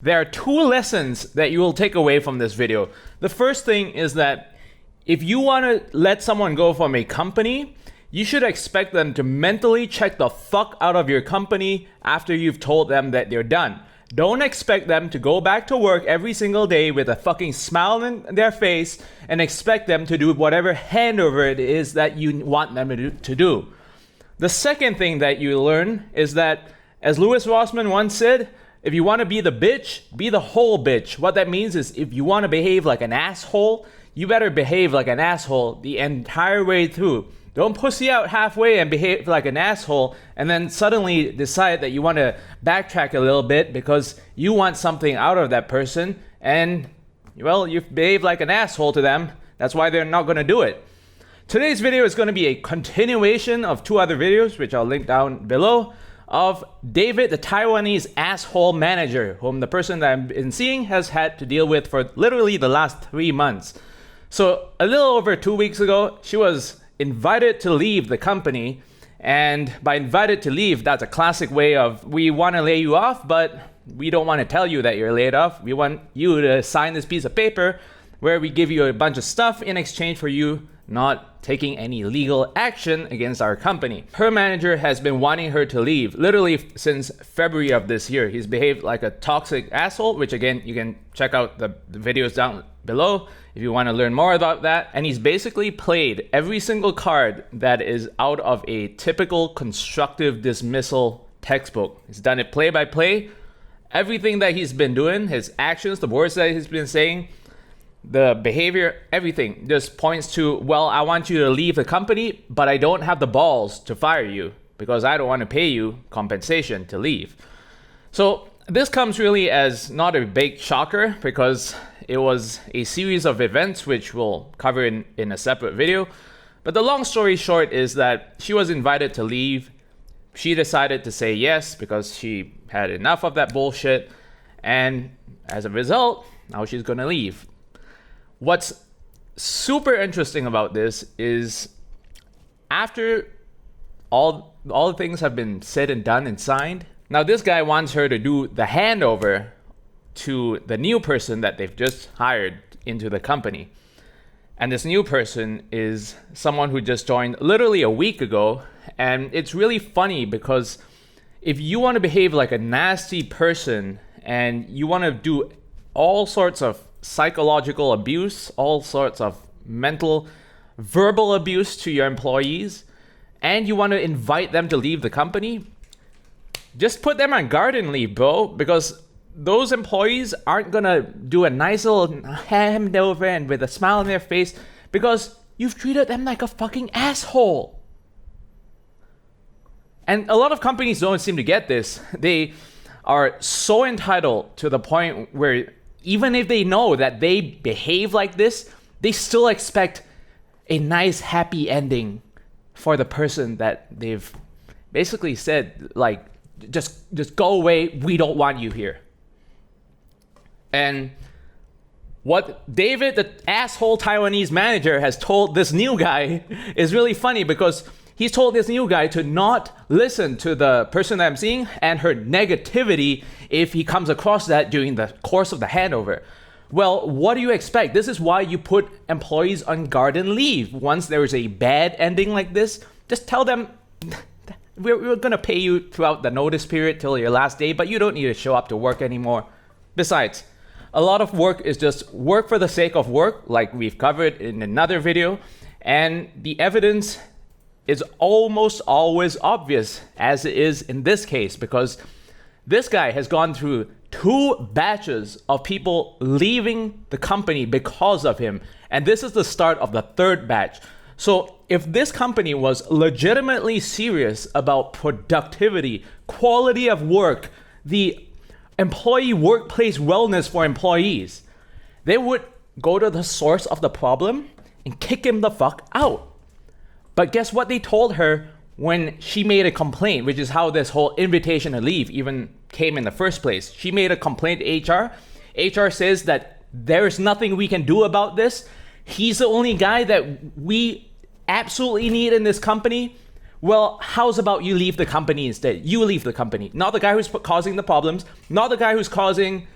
There are two lessons that you will take away from this video. The first thing is that if you want to let someone go from a company, you should expect them to mentally check the fuck out of your company after you've told them that they're done. Don't expect them to go back to work every single day with a fucking smile on their face and expect them to do whatever handover it is that you want them to do. The second thing that you learn is that, as Louis Rossman once said, if you want to be the bitch, be the whole bitch. What that means is if you want to behave like an asshole, you better behave like an asshole the entire way through. Don't pussy out halfway and behave like an asshole and then suddenly decide that you want to backtrack a little bit because you want something out of that person and, well, you've behaved like an asshole to them. That's why they're not going to do it. Today's video is going to be a continuation of two other videos, which I'll link down below, of David, the Taiwanese asshole manager, whom the person that I've been seeing has had to deal with for literally the last 3 months. So a little over 2 weeks ago, she was invited to leave the company. And by invited to leave, that's a classic way of, we want to lay you off, but we don't want to tell you that you're laid off. We want you to sign this piece of paper where we give you a bunch of stuff in exchange for you not taking any legal action against our company. Her manager has been wanting her to leave literally since February of this year. He's behaved like a toxic asshole, which again, you can check out the videos down below if you want to learn more about that. And he's basically played every single card that is out of a typical constructive dismissal textbook. He's done it play by play. Everything that he's been doing, his actions, the words that he's been saying, the behavior, everything just points to, well, I want you to leave the company, but I don't have the balls to fire you because I don't want to pay you compensation to leave. So this comes really as not a big shocker because it was a series of events which we'll cover in a separate video. But the long story short is that she was invited to leave. She decided to say yes because she had enough of that bullshit. And as a result, now she's going to leave. What's super interesting about this is after all the things have been said and done and signed, now this guy wants her to do the handover to the new person that they've just hired into the company. And this new person is someone who just joined literally a week ago. And it's really funny because if you want to behave like a nasty person and you want to do all sorts of psychological abuse, all sorts of mental, verbal abuse to your employees, and you want to invite them to leave the company, just put them on garden leave, bro, because those employees aren't gonna do a nice little handover and with a smile on their face because you've treated them like a fucking asshole. And a lot of companies don't seem to get this. They are so entitled to the point where even if they know that they behave like this, they still expect a nice, happy ending for the person that they've basically said, like, just go away, we don't want you here. And what David, the asshole Taiwanese manager, has told this new guy is really funny because he's told this new guy to not listen to the person that I'm seeing and her negativity if he comes across that during the course of the handover. Well, what do you expect? This is why you put employees on garden leave. Once there is a bad ending like this, just tell them, we're going to pay you throughout the notice period till your last day, but you don't need to show up to work anymore. Besides, a lot of work is just work for the sake of work, like we've covered in another video, and the evidence is almost always obvious, as it is in this case, because this guy has gone through 2 batches of people leaving the company because of him, and this is the start of the 3rd batch. So if this company was legitimately serious about productivity, quality of work, the employee workplace wellness for employees, they would go to the source of the problem and kick him the fuck out. But guess what they told her when she made a complaint, which is how this whole invitation to leave even came in the first place. She made a complaint to HR. HR says that there's nothing we can do about this. He's the only guy that we absolutely need in this company. Well, how's about you leave the company instead? You leave the company. Not the guy who's causing the problems, not the guy who's causing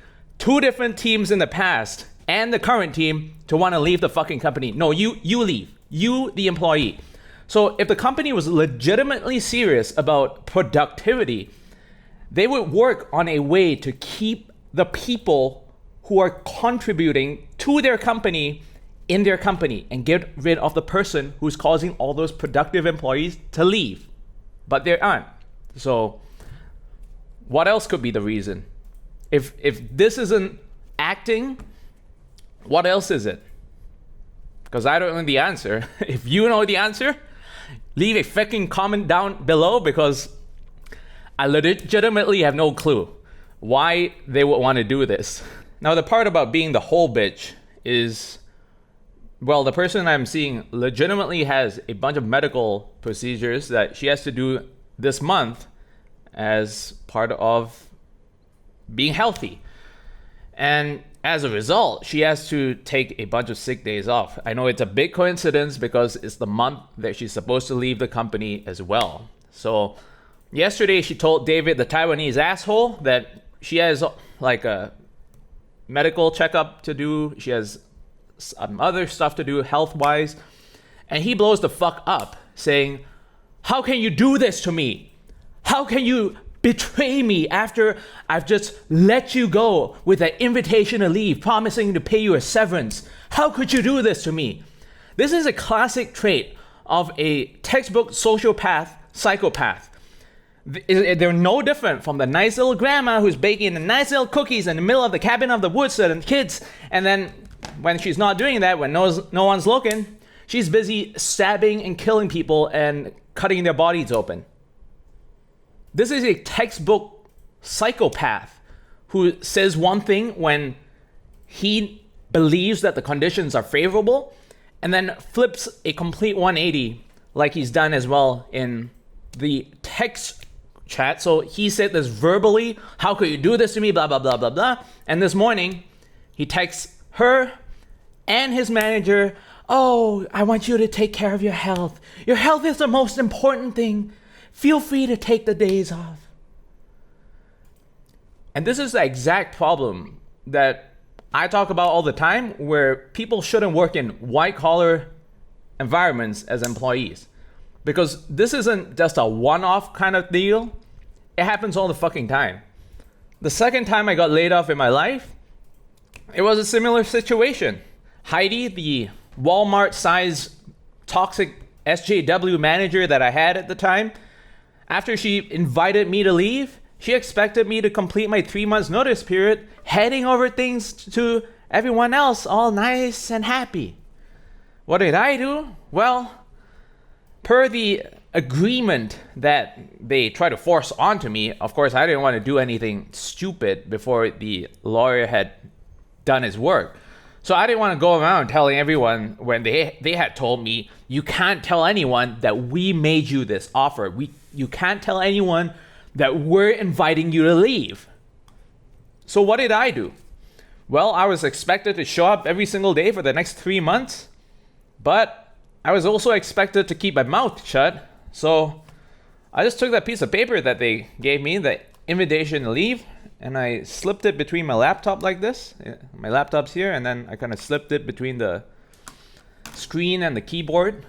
two different teams in the past and the current team to want to leave the fucking company. No, you leave. You, the employee. So if the company was legitimately serious about productivity, they would work on a way to keep the people who are contributing to their company in their company and get rid of the person who's causing all those productive employees to leave. But they aren't. So what else could be the reason? If this isn't acting, what else is it? Because I don't know the answer. If you know the answer, leave a fucking comment down below, because I legitimately have no clue why they would want to do this. Now, the part about being the whole bitch is, well, the person I'm seeing legitimately has a bunch of medical procedures that she has to do this month as part of being healthy. And as a result, she has to take a bunch of sick days off. I know it's a big coincidence because it's the month that she's supposed to leave the company as well. So yesterday she told David, the Taiwanese asshole, that she has like a medical checkup to do. She has some other stuff to do health-wise. And he blows the fuck up saying, "How can you do this to me? How can you betray me after I've just let you go with an invitation to leave, promising to pay you a severance? How could you do this to me?" This is a classic trait of a textbook sociopath, psychopath. They're no different from the nice little grandma who's baking the nice little cookies in the middle of the cabin of the woods to the kids, and then when she's not doing that, when no one's looking, she's busy stabbing and killing people and cutting their bodies open. This is a textbook psychopath who says one thing when he believes that the conditions are favorable, and then flips a complete 180 like he's done as well in the text chat. So he said this verbally, "How could you do this to me, blah, blah, blah, blah, blah." And this morning, he texts her and his manager, "Oh, I want you to take care of your health. Your health is the most important thing. Feel free to take the days off." And this is the exact problem that I talk about all the time, where people shouldn't work in white-collar environments as employees. Because this isn't just a one-off kind of deal. It happens all the fucking time. The second time I got laid off in my life, it was a similar situation. Heidi, the Walmart-size toxic SJW manager that I had at the time, after she invited me to leave, she expected me to complete my 3 months notice period, handing over things to everyone else, all nice and happy. What did I do? Well, per the agreement that they tried to force onto me, of course, I didn't want to do anything stupid before the lawyer had done his work. So I didn't want to go around telling everyone when they had told me, "You can't tell anyone that we made you this offer. You can't tell anyone that we're inviting you to leave." So what did I do? Well, I was expected to show up every single day for the next 3 months, but I was also expected to keep my mouth shut. So I just took that piece of paper that they gave me, the invitation to leave, and I slipped it between my laptop like this. My laptop's here, and then I kind of slipped it between the screen and the keyboard.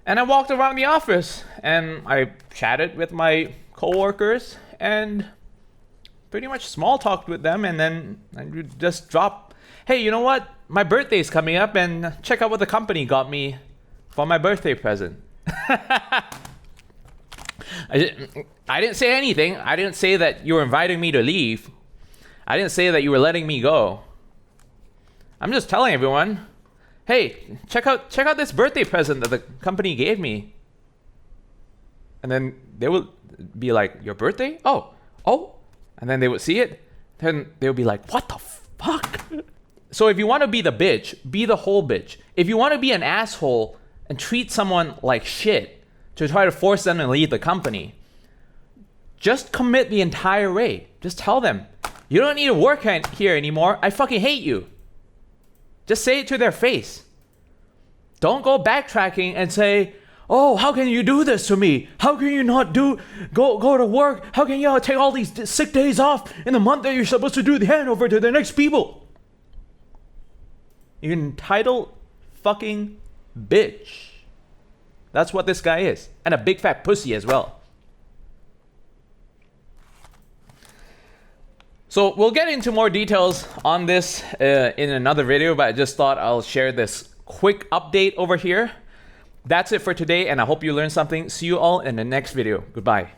And I walked around the office, and I chatted with my coworkers, and pretty much small talked with them, and then I would just drop, "Hey, you know what? My birthday's coming up, and check out what the company got me for my birthday present." I didn't say anything. I didn't say that you were inviting me to leave. I didn't say that you were letting me go. I'm just telling everyone, "Hey, check out this birthday present that the company gave me." And then they would be like, "Your birthday? Oh. And then they would see it. Then they would be like, "What the fuck?" So if you want to be the bitch, be the whole bitch. If you want to be an asshole and treat someone like shit to try to force them to leave the company, just commit the entire rate. Just tell them, "You don't need to work here anymore. I fucking hate you." Just say it to their face. Don't go backtracking and say, Oh, how can you do this to me? How can you not go to work? How can you take all these sick days off in the month that you're supposed to do the handover to the next people? You entitled fucking bitch. That's what this guy is. And a big fat pussy as well. So we'll get into more details on this in another video, but I just thought I'll share this quick update over here. That's it for today, and I hope you learned something. See you all in the next video. Goodbye.